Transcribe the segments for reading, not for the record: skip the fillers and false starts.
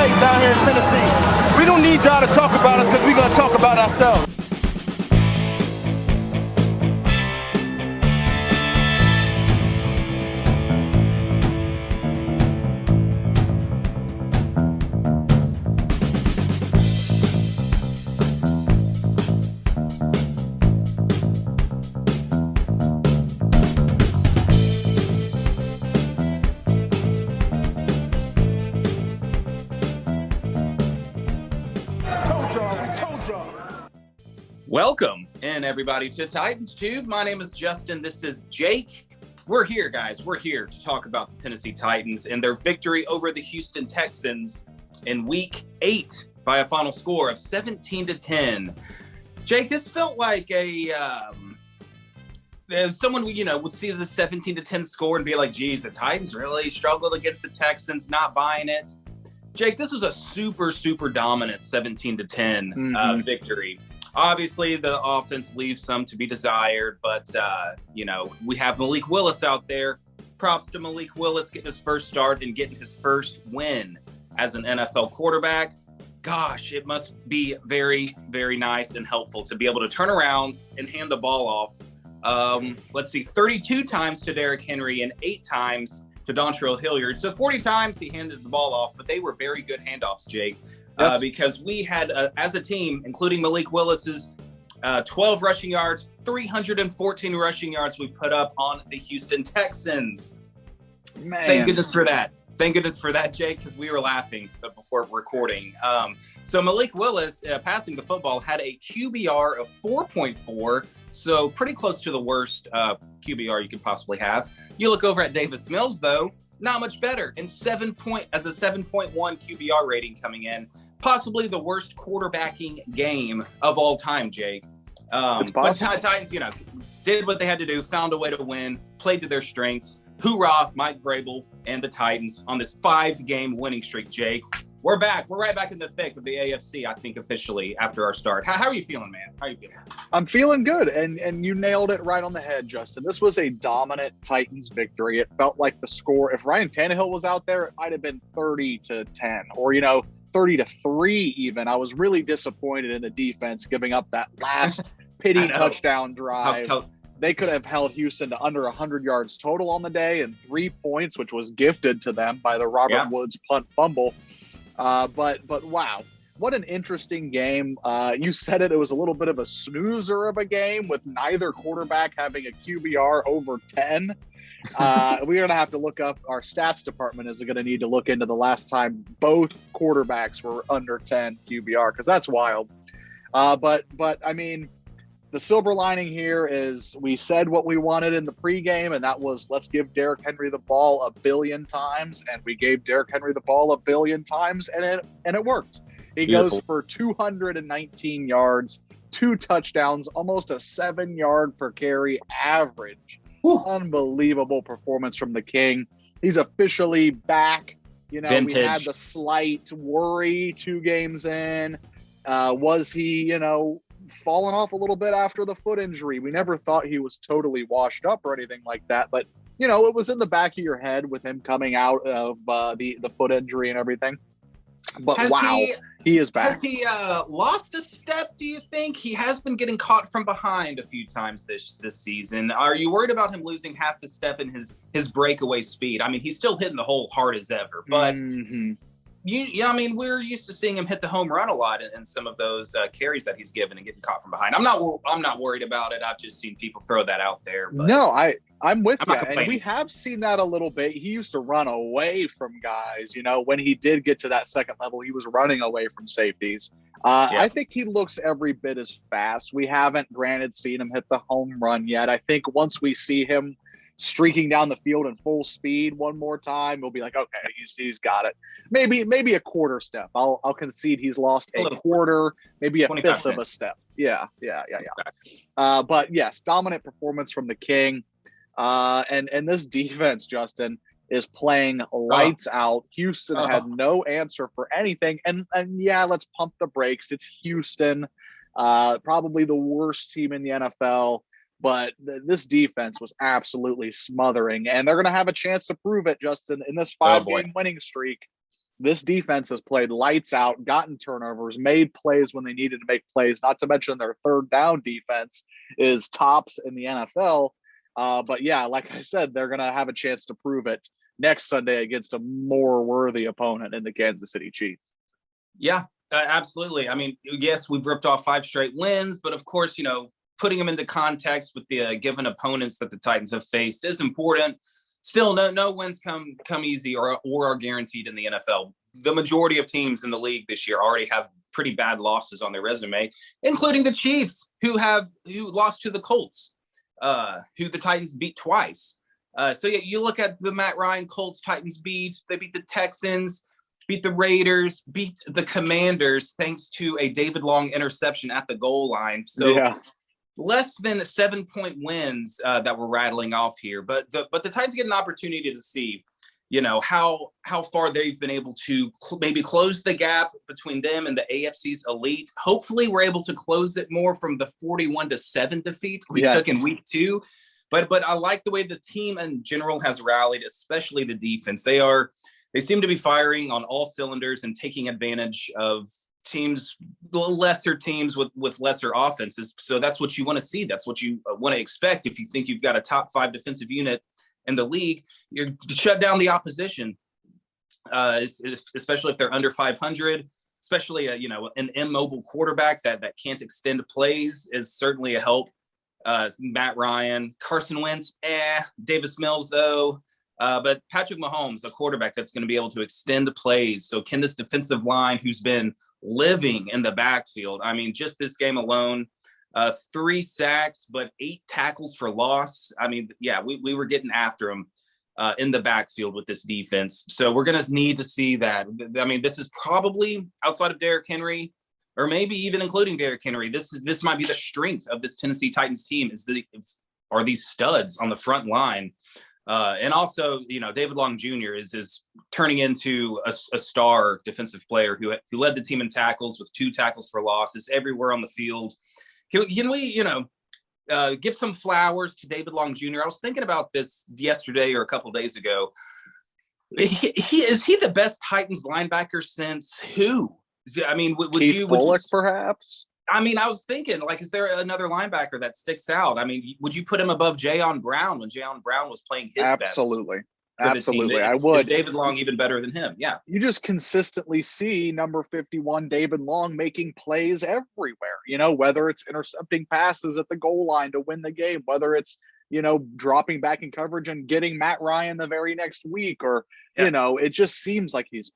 great down here in Tennessee. We don't need y'all to talk about us because we're going to talk about ourselves. Welcome in, everybody, to Titans Tube. My name is Justin. This is Jake. We're here, guys. We're here to talk about the Tennessee Titans and their victory over the Houston Texans in Week 8 by a final score of 17-10. Jake, this felt like someone would see the 17-10 score and be like, "Geez, the Titans really struggled against the Texans." Not buying it. Jake, this was a super dominant 17-10 victory. Obviously, the offense leaves some to be desired, but, we have Malik Willis out there. Props to Malik Willis getting his first start and getting his first win as an NFL quarterback. Gosh, it must be very, very nice and helpful to be able to turn around and hand the ball off. 32 times to Derrick Henry and 8 times to Dontrell Hilliard. So 40 times he handed the ball off, but they were very good handoffs, Jake. Yes. Because we had, as a team, including Malik Willis's 12 rushing yards, 314 rushing yards we put up on the Houston Texans. Man. Thank goodness for that. Thank goodness for that, Jake, because we were laughing before recording. So Malik Willis, passing the football, had a QBR of 4.4, so pretty close to the worst QBR you could possibly have. You look over at Davis Mills, though, not much better, and 7.1 QBR rating coming in. Possibly the worst quarterbacking game of all time, Jake. But Titans, did what they had to do, found a way to win, played to their strengths. Hoorah, Mike Vrabel and the Titans on this 5-game winning streak, Jake. We're back. We're right back in the thick of the AFC, I think, officially after our start. How are you feeling, man? How are you feeling? I'm feeling good, and you nailed it right on the head, Justin. This was a dominant Titans victory. It felt like the score, if Ryan Tannehill was out there, it might have been 30-10 or, 30-3 even. I was really disappointed in the defense giving up that last pity touchdown drive. They could have held Houston to under 100 yards total on the day and 3 points, which was gifted to them by the Robert Woods punt fumble. But wow, what an interesting game. You said it was a little bit of a snoozer of a game with neither quarterback having a QBR over 10. We're going to have to look up, our stats department is going to need to look into the last time both quarterbacks were under 10 QBR, because that's wild. But I mean, the silver lining here is we said what we wanted in the pregame, and that was, let's give Derrick Henry the ball 1 billion times. And we gave Derrick Henry the ball 1 billion times, and it worked. He goes for 219 yards, 2 touchdowns, almost a 7-yard per carry average. Whew. Unbelievable performance from the King. He's officially back. Vintage. We had the slight worry 2 games in. Was he, falling off a little bit after the foot injury? We never thought he was totally washed up or anything like that, but it was in the back of your head with him coming out of the foot injury and everything. But he is back. Has he lost a step, do you think? He has been getting caught from behind a few times this season. Are you worried about him losing half the step in his breakaway speed? I mean, he's still hitting the hole hard as ever, but we're used to seeing him hit the home run a lot in some of those carries that he's given and getting caught from behind. I'm not worried about it. I've just seen people throw that out there. But no, I'm with you. And we have seen that a little bit. He used to run away from guys. When he did get to that second level, he was running away from safeties. I think he looks every bit as fast. We haven't, granted, seen him hit the home run yet. I think once we see him streaking down the field in full speed one more time, we'll be like, okay, he's got it. Maybe a quarter step. I'll concede he's lost a quarter, maybe a fifth of a step. Yeah. But yes, dominant performance from the King. And this defense, Justin, is playing lights out. Houston had no answer for anything. And yeah, let's pump the brakes. It's Houston, probably the worst team in the NFL. But this defense was absolutely smothering. And they're going to have a chance to prove it, Justin, in this 5-game winning streak. This defense has played lights out, gotten turnovers, made plays when they needed to make plays, not to mention their third down defense is tops in the NFL. But yeah, like I said, they're going to have a chance to prove it next Sunday against a more worthy opponent in the Kansas City Chiefs. Yeah, absolutely. I mean, yes, we've ripped off 5 straight wins, but of course, putting them into context with the given opponents that the Titans have faced is important. Still, no wins come easy or are guaranteed in the NFL. The majority of teams in the league this year already have pretty bad losses on their resume, including the Chiefs, who lost to the Colts, who the Titans beat twice. So yeah, you look at the Matt Ryan Colts Titans beat. They beat the Texans, beat the Raiders, beat the Commanders, thanks to a David Long interception at the goal line. So yeah. Less than 7-point wins that we're rattling off here, but the Titans get an opportunity to see, how far they've been able to maybe close the gap between them and the AFC's elite. Hopefully, we're able to close it more from the 41-7 defeat we took in week 2. But I like the way the team in general has rallied, especially the defense. They seem to be firing on all cylinders and taking advantage of lesser teams with lesser offenses. So that's what you want to see. That's what you want to expect. If you think you've got a top 5 defensive unit in the league, you're shut down the opposition, especially if they're under 500, especially an immobile quarterback that can't extend plays is certainly a help. Matt Ryan, Carson Wentz, Davis Mills though, but Patrick Mahomes, a quarterback that's going to be able to extend plays. So can this defensive line, who's been living in the backfield, I mean, just this game alone, 3 sacks, but 8 tackles for loss. I mean, yeah, we were getting after him in the backfield with this defense. So we're going to need to see that. I mean, this is probably outside of Derrick Henry, or maybe even including Derrick Henry, this might be the strength of this Tennessee Titans team are these studs on the front line. And also, David Long Jr. is turning into a star defensive player who led the team in tackles with 2 tackles for losses everywhere on the field. Can we, give some flowers to David Long Jr.? I was thinking about this yesterday or a couple of days ago. Is he the best Titans linebacker since who? I mean, would Keith you Bullock, perhaps? I mean, I was thinking, is there another linebacker that sticks out? I mean, would you put him above Jayon Brown when Jayon Brown was playing his best? Absolutely. I would. Is David Long even better than him? Yeah. You just consistently see number 51, David Long, making plays everywhere, whether it's intercepting passes at the goal line to win the game, whether it's, dropping back in coverage and getting Matt Ryan the very next week, or, it just seems like he's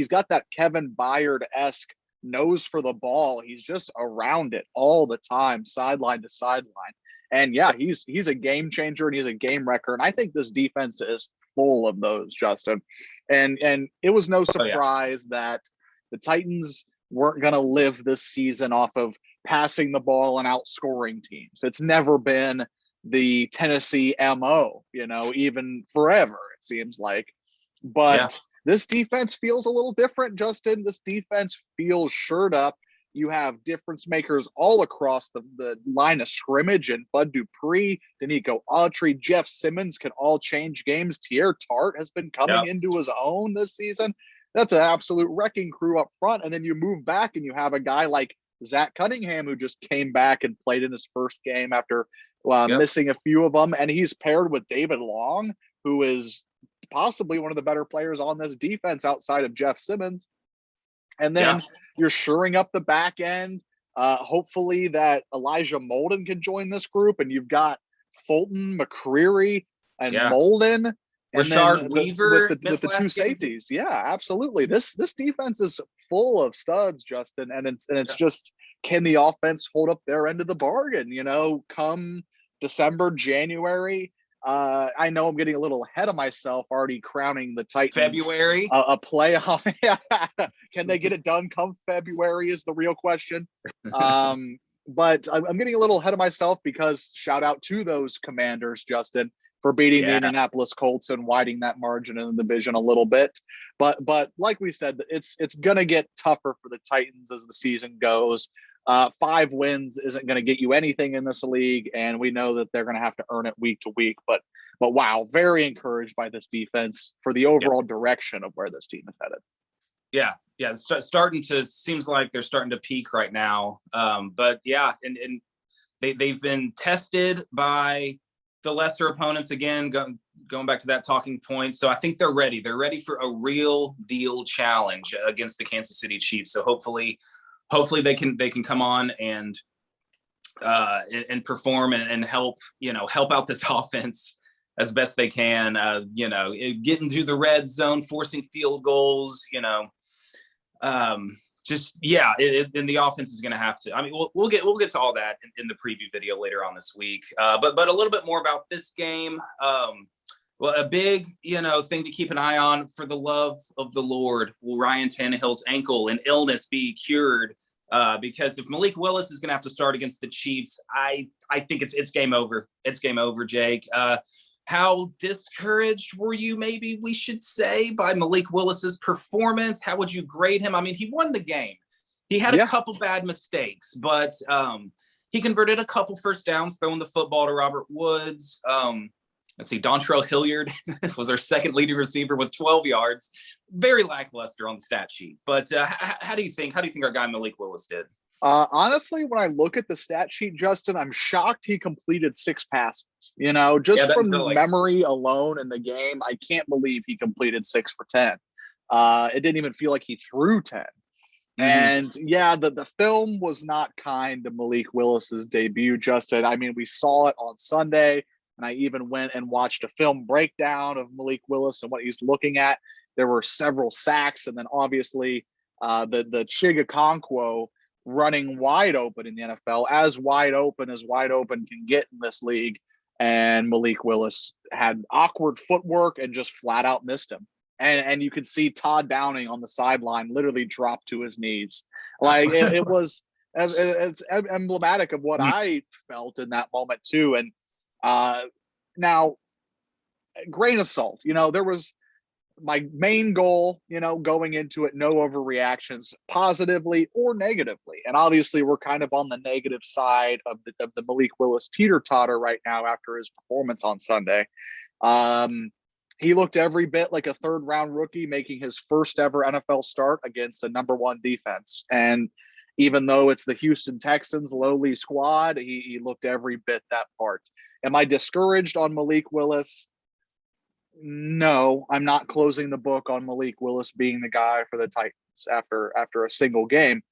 got that Kevin Byard-esque nose for the ball. He's just around it all the time, sideline to sideline. And yeah, he's a game changer and he's a game wrecker. And I think this defense is full of those, Justin. And it was no surprise that the Titans weren't going to live this season off of passing the ball and outscoring teams. It's never been the Tennessee MO, even forever, it seems like. But this defense feels a little different, Justin. This defense feels shored up. You have difference makers all across the line of scrimmage, and Bud Dupree, Danico Autry, Jeff Simmons can all change games. Tier Tart has been coming into his own this season. That's an absolute wrecking crew up front. And then you move back and you have a guy like Zach Cunningham, who just came back and played in his first game after missing a few of them. And he's paired with David Long, who is possibly one of the better players on this defense outside of Jeff Simmons. And then you're shoring up the back end. Hopefully that Elijah Molden can join this group. And you've got Fulton, McCreary, and Molden. Rashard Weaver with the 2 safeties. Yeah, absolutely. This defense is full of studs, Justin. And it's just, can the offense hold up their end of the bargain? Come December, January. I know I'm getting a little ahead of myself, already crowning the Titans. February, a playoff. Can they get it done come February is the real question. But I'm getting a little ahead of myself because shout out to those Commanders, Justin, for beating the Indianapolis Colts and widening that margin in the division a little bit. But like we said, it's going to get tougher for the Titans as the season goes. 5 wins isn't going to get you anything in this league, and we know that they're going to have to earn it week to week. But wow, very encouraged by this defense for the overall direction of where this team is headed. Yeah, starting to seems like they're starting to peak right now. But yeah, and they've been tested by the lesser opponents again. Going back to that talking point, so I think they're ready. They're ready for a real deal challenge against the Kansas City Chiefs. So hopefully they can come on and perform and help out this offense as best they can. Getting to the red zone, forcing field goals. And the offense is going to have to. I mean, we'll get to all that in the preview video later on this week. But a little bit more about this game. A big thing to keep an eye on, for the love of the Lord, will Ryan Tannehill's ankle and illness be cured? Because if Malik Willis is going to have to start against the Chiefs, I think it's game over. It's game over, Jake. How discouraged were you, maybe we should say, by Malik Willis's performance? How would you grade him? I mean, he won the game. He had a couple bad mistakes, but he converted a couple first downs, throwing the football to Robert Woods. Let's see, Dontrell Hilliard was our second leading receiver with 12 yards. Very lackluster on the stat sheet. But how do you think our guy Malik Willis did? Honestly, when I look at the stat sheet, Justin, I'm shocked he completed 6 passes. From memory alone in the game, I can't believe he completed 6 for 10. It didn't even feel like he threw 10. Mm-hmm. And the film was not kind to Malik Willis's debut, Justin. I mean, we saw it on Sunday, and I even went and watched a film breakdown of Malik Willis and what he's looking at. There were several sacks, and then obviously the Chig Okonkwo running wide open in the NFL, as wide open can get in this league. And Malik Willis had awkward footwork and just flat out missed him. And you could see Todd Downing on the sideline literally drop to his knees. Like it was it's emblematic of what I felt in that moment too. And now, grain of salt, there was my main goal, going into it, no overreactions, positively or negatively. And obviously we're kind of on the negative side of the Malik Willis teeter-totter right now after his performance on Sunday. He looked every bit like a third-round rookie making his first ever NFL start against a number 1 defense. And even though it's the Houston Texans lowly squad, he looked every bit that part. Am I discouraged on Malik Willis? No, I'm not closing the book on Malik Willis being the guy for the Titans after a single game.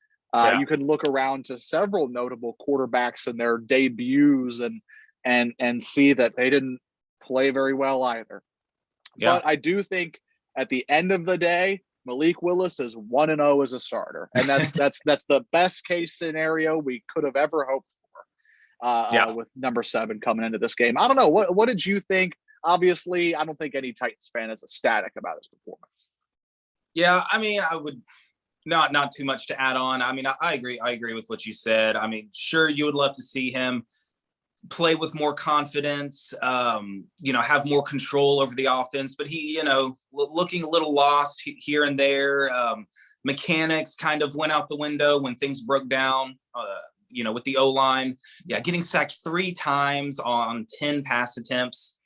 You can look around to several notable quarterbacks in their debuts and see that they didn't play very well either. Yeah. But I do think at the end of the day, Malik Willis is 1-0 as a starter, and that's the best case scenario we could have ever hoped for. With number 7 coming into this game. I don't know. What did you think? Obviously, I don't think any Titans fan is ecstatic about his performance. Yeah, I mean, I would not too much to add on. I mean, I agree. I agree with what you said. I mean, sure, you would love to see him play with more confidence, have more control over the offense, but he, looking a little lost here and there. Mechanics kind of went out the window when things broke down, with the O-line. Yeah, getting sacked 3 times on 10 pass attempts.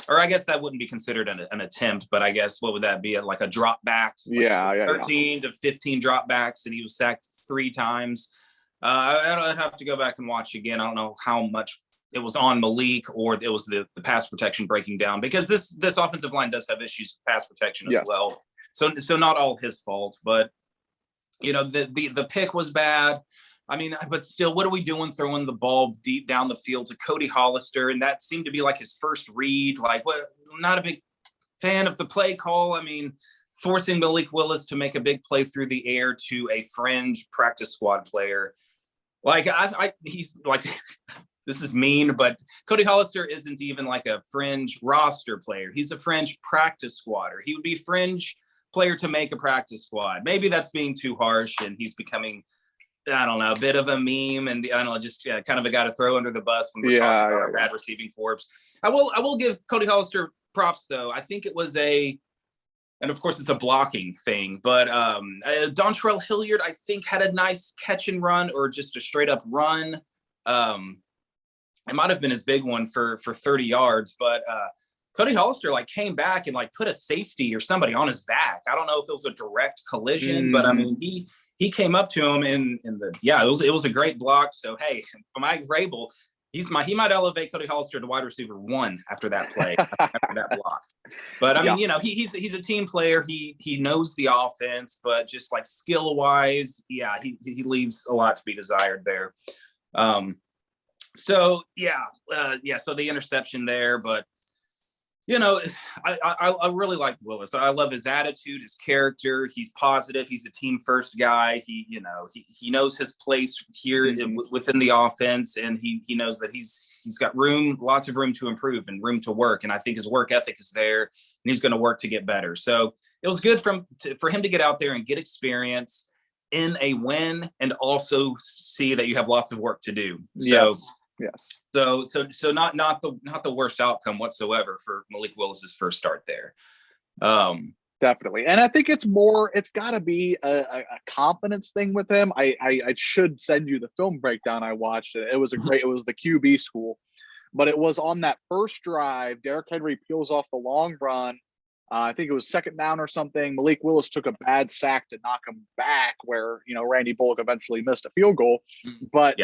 Or I guess that wouldn't be considered an attempt, but I guess what would that be? Like a drop back? 13 to 15 drop backs, and he was sacked 3 times. I'd have to go back and watch again. I don't know how much it was on Malik or it was the pass protection breaking down, because this offensive line does have issues with pass protection as well. So not all his fault, but the pick was bad. I mean, but still, what are we doing throwing the ball deep down the field to Cody Hollister? And that seemed to be like his first read. Like, I'm not a big fan of the play call. I mean, forcing Malik Willis to make a big play through the air to a fringe practice squad player. Like, he's like, this is mean, but Cody Hollister isn't even like a fringe roster player. He's a fringe practice squatter. He would be fringe player to make a practice squad. Maybe that's being too harsh, and he's becoming, I don't know, a bit of a meme, and just kind of a guy to throw under the bus when we're talking about a bad receiving corps. I will give Cody Hollister props, though. I think it was and of course it's a blocking thing, but Dontrell Hilliard, I think, had a nice catch and run, or just a straight up run. It might have been his big one for 30 yards, but Cody Hollister like came back and like put a safety or somebody on his back. I don't know if it was a direct collision, but I mean he came up to him it was a great block. So hey, Mike Vrabel, he might elevate Cody Hollister to wide receiver 1 after that play, after that block. But I mean, he's a team player. He knows the offense, but just like skill wise, he leaves a lot to be desired there. So the interception there, but I really like Willis. I love his attitude, his character. He's positive. He's a team first guy. He knows his place here within the offense, and he knows that he's got lots of room to improve and room to work. And I think his work ethic is there, and he's going to work to get better. So it was good for him to get out there and get experience in a win, and also see that you have lots of work to do. So. Yes. So not the worst outcome whatsoever for Malik Willis's first start there. Definitely. And I think it's got to be a confidence thing with him. I should send you the film breakdown I watched. It was it was the QB school, but it was on that first drive. Derrick Henry peels off the long run. I think it was second down or something. Malik Willis took a bad sack to knock him back where, Randy Bullock eventually missed a field goal. But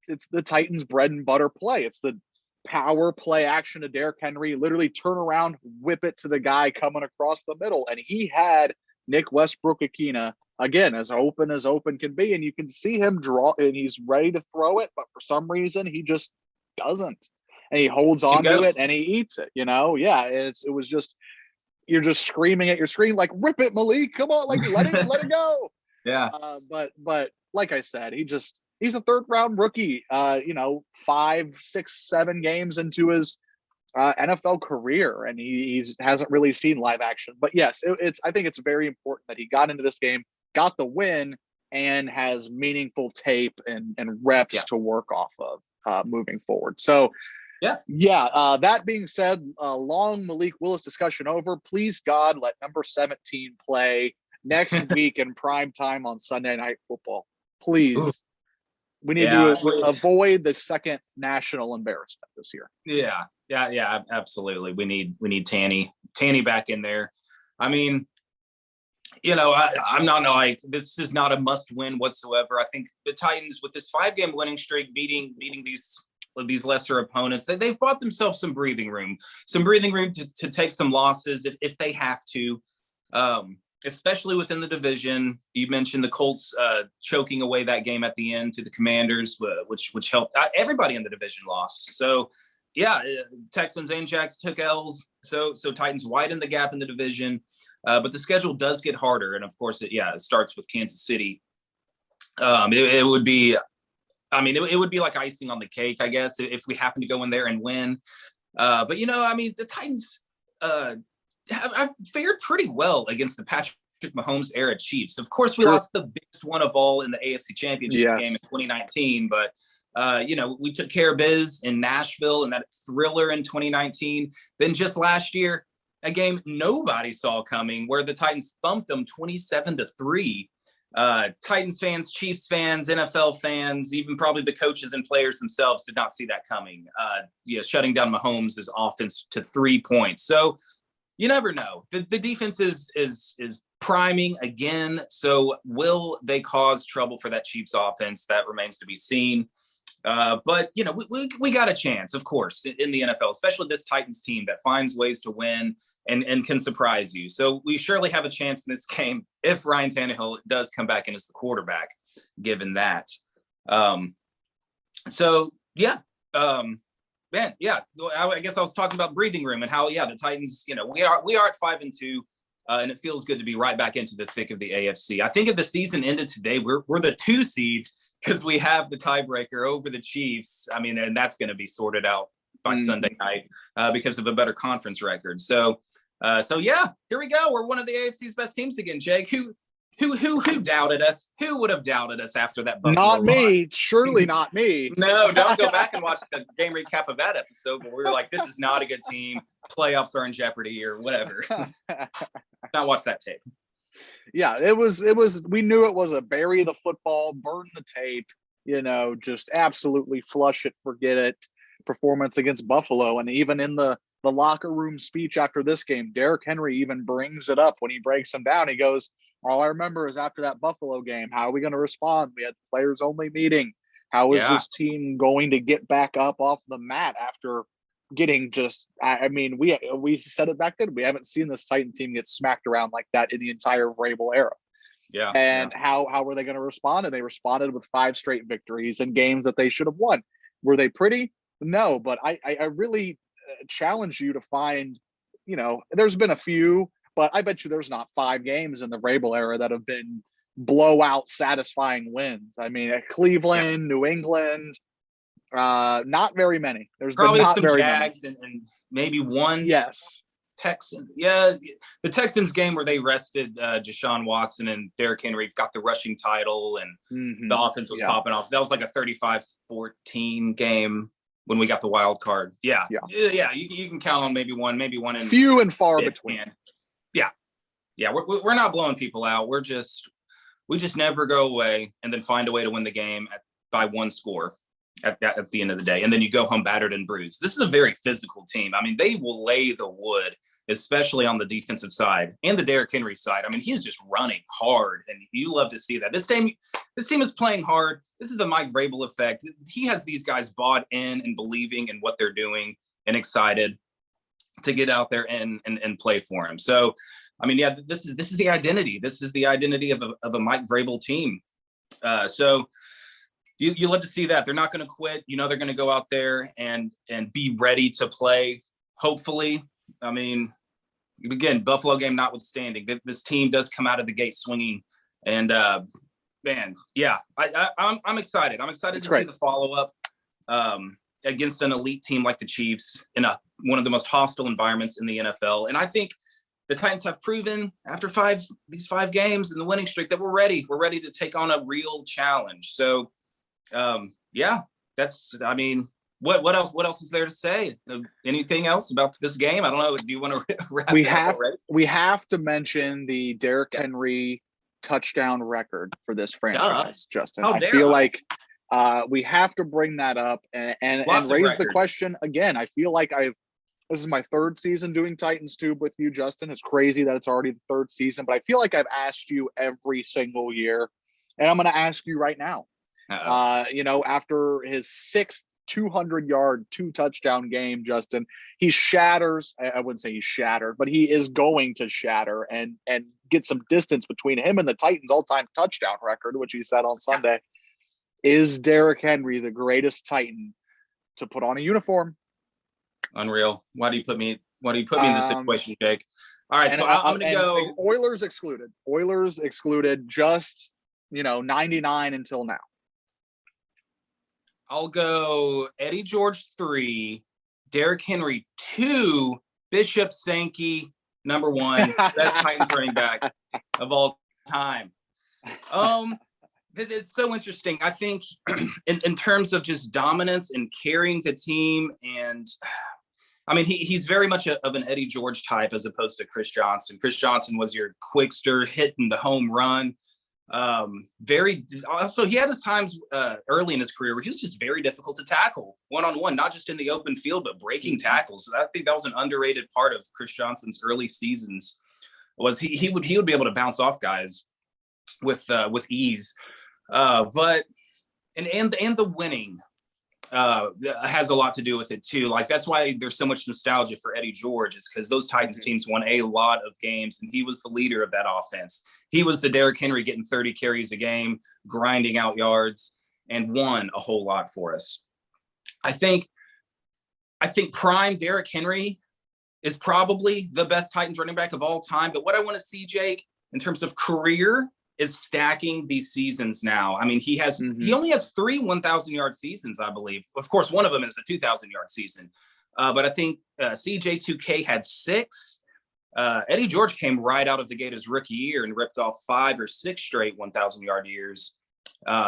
it's the Titans' bread and butter play. It's the power play action to Derrick Henry, literally turn around, whip it to the guy coming across the middle. And he had Nick Westbrook-Akina, again, as open can be. And you can see him draw, and he's ready to throw it. But for some reason, he just doesn't. And he holds on to it, and he eats it, Yeah, it was just, you're just screaming at your screen, like, rip it, Malik. Come on, like, let it go. Yeah. But like I said, he's a third round rookie, 5, 6, 7 games into his NFL career, and he hasn't really seen live action. But yes, I think it's very important that he got into this game, got the win, and has meaningful tape and reps to work off of moving forward. So that being said, long Malik Willis discussion over. Please God, let number 17 play next week in prime time on Sunday Night Football. Please. Ooh. We need to avoid the second national embarrassment this year. Yeah, absolutely. We need Tanny back in there. I mean, I'm not like, this is not a must win whatsoever. I think the Titans, with this 5-game winning streak, beating these lesser opponents, they've bought themselves some breathing room to take some losses if they have to. Especially within the division. You mentioned the Colts choking away that game at the end to the Commanders, which helped. Everybody in the division lost. So, Texans and Jags took L's. So Titans widen the gap in the division. But the schedule does get harder. And, of course, it starts with Kansas City. It would be like icing on the cake, I guess, if we happen to go in there and win. But, the Titans I've fared pretty well against the Patrick Mahomes era Chiefs. Of course, we lost the biggest one of all in the AFC Championship game in 2019, but we took care of biz in Nashville and that thriller in 2019. Then just last year, a game nobody saw coming where the Titans thumped them 27-3. Titans fans, Chiefs fans, NFL fans, even probably the coaches and players themselves did not see that coming. Shutting down Mahomes' offense to 3 points. So you never know. The defense is priming again. So will they cause trouble for that Chiefs offense? That remains to be seen. But we got a chance, of course, in the NFL, especially this Titans team that finds ways to win and can surprise you. So we surely have a chance in this game if Ryan Tannehill does come back in as the quarterback, given that. I guess I was talking about breathing room and how, the Titans, we are at 5-2, and it feels good to be right back into the thick of the AFC. I think if the season ended today, we're the 2 seed because we have the tiebreaker over the Chiefs. I mean, and that's going to be sorted out by Sunday night because of a better conference record. So here we go. We're one of the AFC's best teams again, Jake. Who doubted us? Who would have doubted us after that Buffalo Not me. loss? Surely not me. No, don't go back and watch the game recap of that episode where we were like, this is not a good team. Playoffs are in jeopardy or whatever. Not watch that tape. Yeah, it was, we knew it was a bury the football, burn the tape, just absolutely flush it, forget it performance against Buffalo. And even in the the locker room speech after this game, Derrick Henry even brings it up when he breaks him down. He goes, all I remember is after that Buffalo game, how are we going to respond? We had the players only meeting. How is this team going to get back up off the mat after getting just, I mean, we said it back then. We haven't seen this Titan team get smacked around like that in the entire Vrabel era. Yeah. And how were they going to respond? And they responded with 5 straight victories in games that they should have won. Were they pretty? No, but I really challenge you to find, there's been a few, but I bet you there's not 5 games in the Vrabel era that have been blowout satisfying wins. I mean, at Cleveland, New England, not very many. There's probably been not some very Jags many. and maybe one. Yes. Texan. Yeah. The Texans game where they rested Deshaun Watson and Derrick Henry got the rushing title and the offense was popping off. That was like a 35-14 game when we got the wild card. Yeah. You can count on maybe one in few and far between. Yeah. We're not blowing people out. We just never go away and then find a way to win the game by one score at the end of the day. And then you go home battered and bruised. This is a very physical team. I mean, they will lay the wood, especially on the defensive side and the Derrick Henry side. I mean, he's just running hard, and you love to see that. This team is playing hard. This is the Mike Vrabel effect. He has these guys bought in and believing in what they're doing and excited to get out there and play for him. So, I mean, yeah, this is the identity. This is the identity of a Mike Vrabel team. So you love to see that. They're not going to quit. They're going to go out there and be ready to play. Hopefully, I mean, again, Buffalo game notwithstanding, this team does come out of the gate swinging. And man, yeah, I'm excited. I'm excited to see the follow up against an elite team like the Chiefs in one of the most hostile environments in the NFL. And I think the Titans have proven after these 5 games in the winning streak that we're ready. We're ready to take on a real challenge. So, I mean, what else is there to say? Anything else about this game? I don't know. Do you want to wrap it up already? We have to mention the Derrick Henry touchdown record for this franchise, Justin. I feel like we have to bring that up and raise the question again. I feel like this is my 3rd season doing Titans Tube with you, Justin. It's crazy that it's already the 3rd season, but I feel like I've asked you every single year, and I'm going to ask you right now. After his 6th 200-yard 2-touchdown game, Justin, he shatters. I wouldn't say he's shattered, but he is going to shatter and get some distance between him and the Titans' all-time touchdown record, which he said on Sunday. Is Derrick Henry the greatest Titan to put on a uniform? Unreal. Why do you put me in this situation, Jake? All right, so I'm going to go Oilers excluded, just 99 until now. I'll go Eddie George 3, Derrick Henry 2, Bishop Sankey number 1, best Titans running back of all time. It's so interesting. I think in terms of just dominance and carrying the team, and I mean, he's very much of an Eddie George type as opposed to Chris Johnson. Chris Johnson was your quickster hitting the home run. Also, he had his times early in his career where he was just very difficult to tackle one-on-one, not just in the open field, but breaking tackles. I think that was an underrated part of Chris Johnson's early seasons. Was he would be able to bounce off guys with ease. But the winning has a lot to do with it too. Like, that's why there's so much nostalgia for Eddie George, is because those Titans teams won a lot of games, and he was the leader of that offense. He was the Derrick Henry getting 30 carries a game, grinding out yards, and won a whole lot for us. I think prime Derrick Henry is probably the best Titans running back of all time. But what I want to see, Jake, in terms of career, is stacking these seasons now. I mean, he only has 3 1,000-yard seasons, I believe. Of course, one of them is a 2,000-yard season. But I think CJ2K had 6. Eddie George came right out of the gate his rookie year and ripped off 5 or 6 straight 1,000-yard years.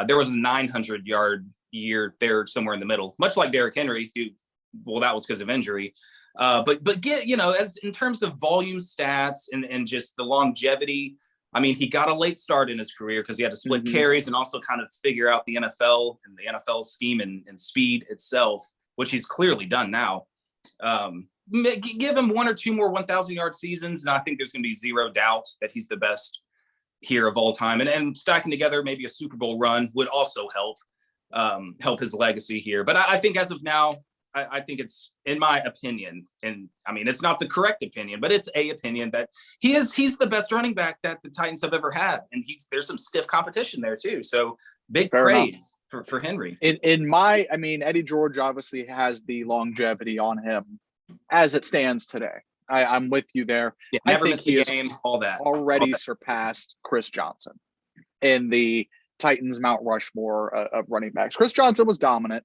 There was a 900-yard year there somewhere in the middle, much like Derrick Henry, that was because of injury. But as in terms of volume stats and just the longevity, I mean, he got a late start in his career because he had to split carries and also kind of figure out the NFL and the NFL scheme and speed itself, which he's clearly done now. give him 1 or 2 more 1,000-yard seasons, and I think there's going to be zero doubt that he's the best here of all time. And stacking together maybe a Super Bowl run would also help his legacy here. But I think as of now, I think it's, in my opinion, and I mean, it's not the correct opinion, but it's a opinion that he's the best running back that the Titans have ever had. And there's some stiff competition there too. So big praise for Henry. Eddie George obviously has the longevity on him as it stands today. I'm with you there. Yeah, never missed a game, all that. Already surpassed Chris Johnson in the Titans Mount Rushmore of running backs. Chris Johnson was dominant.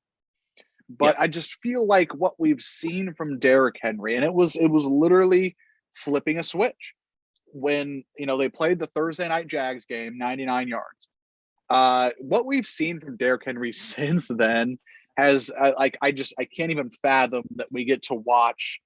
But I just feel like what we've seen from Derrick Henry, and it was literally flipping a switch when, they played the Thursday night Jags game, 99 yards. What we've seen from Derrick Henry since then has, I can't even fathom that we get to watch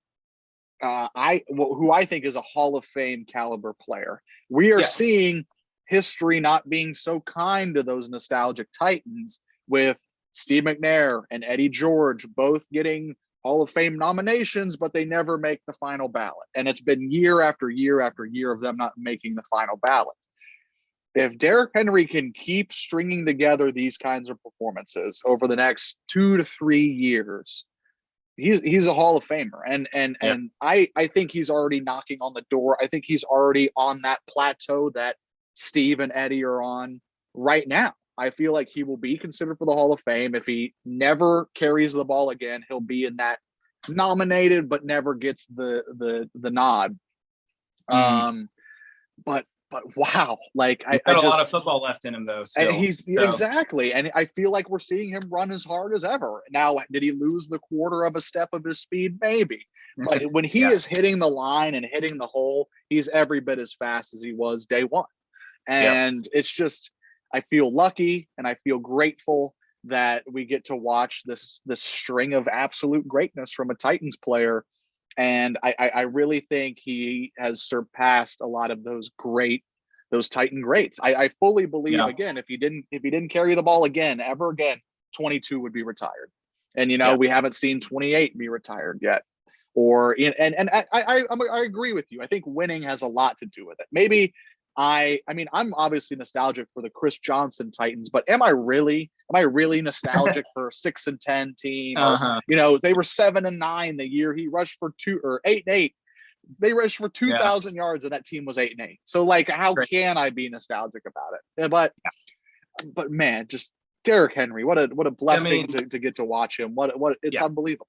who I think is a Hall of Fame caliber player. We are seeing history not being so kind to those nostalgic Titans, with Steve McNair and Eddie George both getting Hall of Fame nominations, but they never make the final ballot. And it's been year after year after year of them not making the final ballot. If Derrick Henry can keep stringing together these kinds of performances over the next 2 to 3 years, he's a Hall of Famer. And I think he's already knocking on the door. I think he's already on that plateau that Steve and Eddie are on right now. I feel like he will be considered for the Hall of Fame. If he never carries the ball again, he'll be in that nominated but never gets the nod. But wow, like he's got a lot of football left in him though. Exactly, and I feel like we're seeing him run as hard as ever. Now, did he lose the quarter of a step of his speed? Maybe, but when he is hitting the line and hitting the hole, he's every bit as fast as he was day one. And it's just, I feel lucky and I feel grateful that we get to watch this string of absolute greatness from a Titans player. And I really think he has surpassed a lot of those Titan greats. I fully believe, again, if he didn't carry the ball ever again, 22 would be retired. And, we haven't seen 28 be retired yet. I agree with you. I think winning has a lot to do with it. Maybe I'm obviously nostalgic for the Chris Johnson Titans, but am I really nostalgic for a 6-10 team? Or, they were 7-9 the year he rushed for 8-8. They rushed for 2,000 yards, and that team was 8-8. So, how can I be nostalgic about it? But man, just Derrick Henry, what a blessing to get to watch him. It's unbelievable.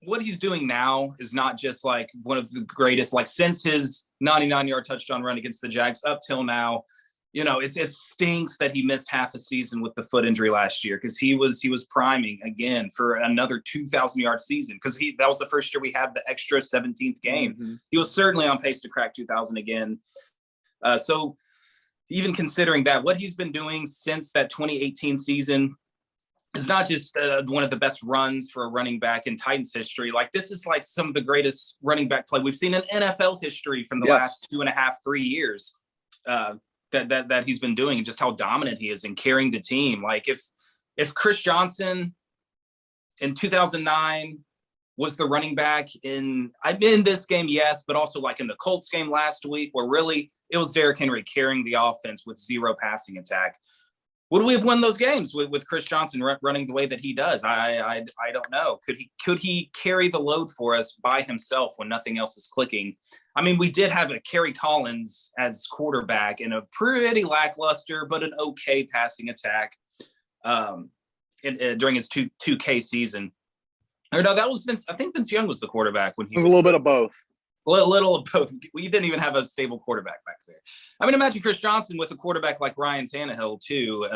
What he's doing now is not just one of the greatest, since his 99-yard touchdown run against the Jags up till now. It stinks that he missed half a season with the foot injury last year, because he was priming again for another 2,000-yard season, because that was the first year we had the extra 17th game. Mm-hmm. He was certainly on pace to crack 2,000 again. So even considering that, what he's been doing since that 2018 season is not just one of the best runs for a running back in Titans history. This is some of the greatest running back play we've seen in NFL history from the last 2.5, 3 years that he's been doing, and just how dominant he is in carrying the team. If Chris Johnson in 2009 was the running back in this game, yes, but also in the Colts game last week, where really it was Derrick Henry carrying the offense with zero passing attack. Would we have won those games with Chris Johnson running the way that he does? I don't know. Could he carry the load for us by himself when nothing else is clicking? We did have a Kerry Collins as quarterback in a pretty lackluster but an okay passing attack during his 2K season. Or no, that was Vince. I think Vince Young was the quarterback when he was a little bit of both. A little of both. We didn't even have a stable quarterback back there. Imagine Chris Johnson with a quarterback like Ryan Tannehill too.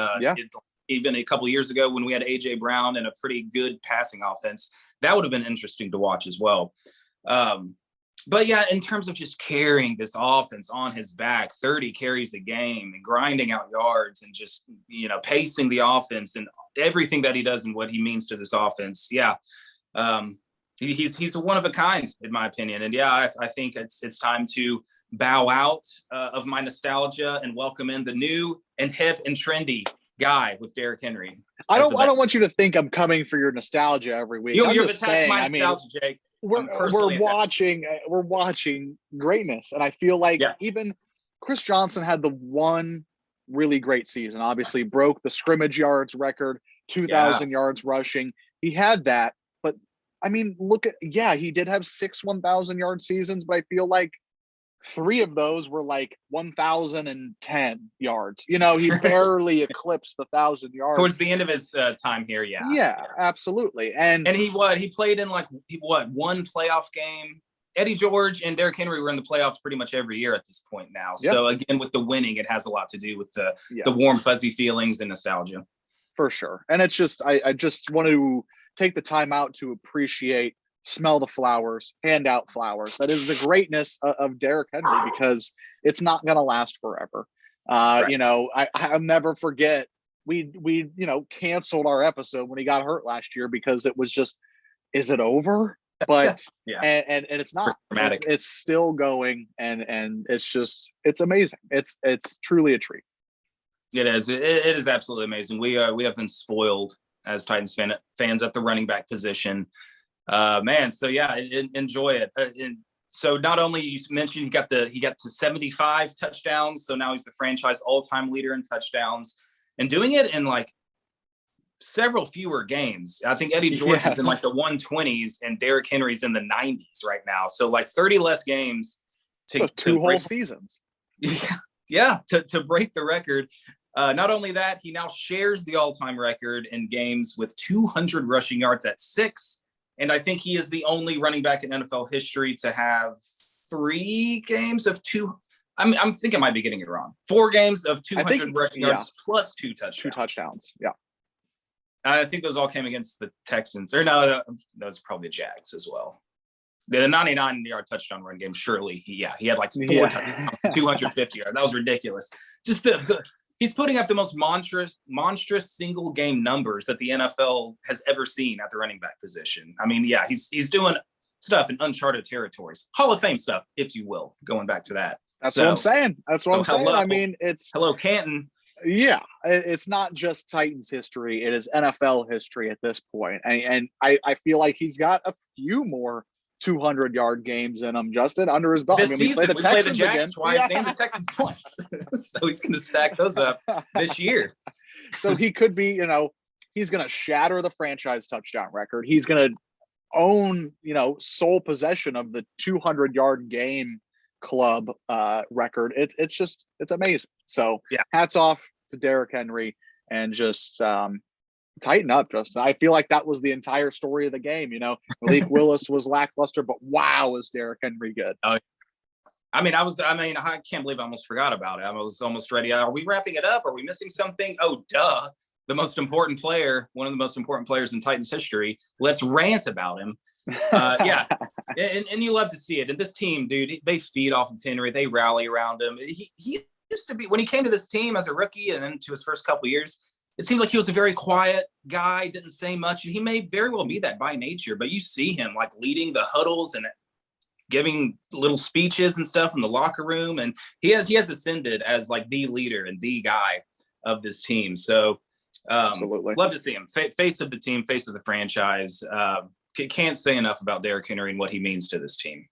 Even a couple of years ago when we had A.J. Brown and a pretty good passing offense, that would have been interesting to watch as well. But yeah, in terms of just carrying this offense on his back, 30 carries a game and grinding out yards and just, pacing the offense and everything that he does and what he means to this offense. Yeah. He's a one of a kind, in my opinion. And I think it's time to bow out of my nostalgia and welcome in the new and hip and trendy guy with Derrick Henry. I don't want you to think I'm coming for your nostalgia every week. I'm You're just attached saying, my nostalgia, Jake. we're watching greatness, and I feel like even Chris Johnson had the one really great season. Obviously, broke the scrimmage yards record, 2,000 yards rushing. He had that, but I mean, he did have 6 1,000-yard seasons, but I feel like 3 of those were like 1,010 yards. You know, he barely eclipsed the 1,000 yards towards the end of his time here. Yeah, absolutely. And he played in one playoff game. Eddie George and Derrick Henry were in the playoffs pretty much every year at this point now. Yep. So again, with the winning, it has a lot to do with the warm, fuzzy feelings and nostalgia. For sure. And it's just, I just want to take the time out to appreciate, smell the flowers, hand out flowers. That is the greatness of Derrick Henry, because it's not going to last forever. You know, I'll never forget, we canceled our episode when he got hurt last year because it was just, is it over? But and it's not. It's still going, and it's amazing. It's truly a treat. It is. It is absolutely amazing. We have been spoiled as Titans fans at the running back position. Man, so enjoy it. And so not only you mentioned he got to 75 touchdowns, so now he's the franchise all-time leader in touchdowns, and doing it in like several fewer games. I think Eddie George is in like the 120s and Derrick Henry's in the 90s right now. So like 30 less games to whole seasons. To break the record. Not only that, he now shares the all-time record in games with 200 rushing yards at 6. And I think he is the only running back in NFL history to have 3 games of 2. I think I might be getting it wrong. 4 games of 200 rushing yards plus 2 touchdowns. 2 touchdowns. Yeah. I think those all came against the Texans. Or no, those are probably the Jags as well. The 99-yard touchdown run game, surely he had like 4 touchdowns, 250 yards. That was ridiculous. Just he's putting up the most monstrous single game numbers that the NFL has ever seen at the running back position. I mean, he's doing stuff in uncharted territories. Hall of Fame stuff, if you will, going back to that. That's what I'm saying. I mean, hello, Canton. Yeah, it's not just Titans history. It is NFL history at this point. And I feel like he's got a few more 200-yard games in him, Justin, under his belt. This season, we play the Jags twice and the Texans once. So he's going to stack those up this year. So he could be, he's going to shatter the franchise touchdown record. He's going to own, sole possession of the 200-yard game club record. It's amazing. So hats off to Derrick Henry, and just tighten up, Justin. I feel like that was the entire story of the game. Malik Willis was lackluster, but wow, is Derrick Henry good? I can't believe I almost forgot about it. I was almost ready. Are we wrapping it up? Are we missing something? Oh, duh. The most important player, one of the most important players in Titans history. Let's rant about him. And you love to see it. And this team, dude, they feed off of Henry. They rally around him. He used to be, when he came to this team as a rookie and then to his first couple of years, it seemed like he was a very quiet guy, didn't say much. And he may very well be that by nature, but you see him like leading the huddles and giving little speeches and stuff in the locker room. And he has ascended as like the leader and the guy of this team. So absolutely love to see him. Face of the team, face of the franchise. Can't say enough about Derrick Henry and what he means to this team.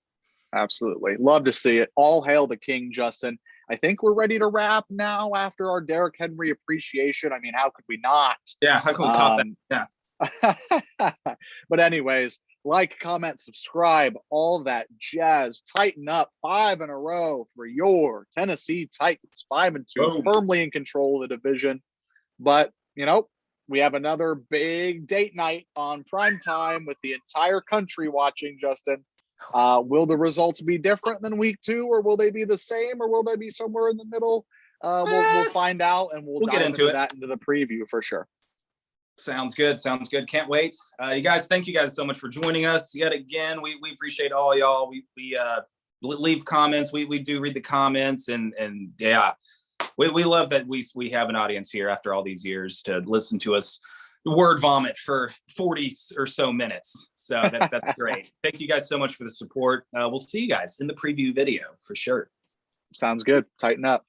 Absolutely. Love to see it. All hail the king, Justin. I think we're ready to wrap now after our Derrick Henry appreciation. I mean, how could we not? Yeah, how can we top that? Yeah. But anyways, like, comment, subscribe, all that jazz. Tighten up 5 in a row for your Tennessee Titans. 5-2, firmly in control of the division. But, we have another big date night on prime time with the entire country watching, Justin. Will the results be different than week 2, or will they be the same, or will they be somewhere in the middle? We'll find out, and we'll dive into that into the preview for sure. Sounds good. Can't wait. You guys, thank you guys so much for joining us yet again. We appreciate all y'all. We leave comments. We do read the comments, and we love that we have an audience here after all these years to listen to us word vomit for 40 or so minutes. So that's great. Thank you guys so much for the support. We'll see you guys in the preview video for sure. Sounds good. Tighten up.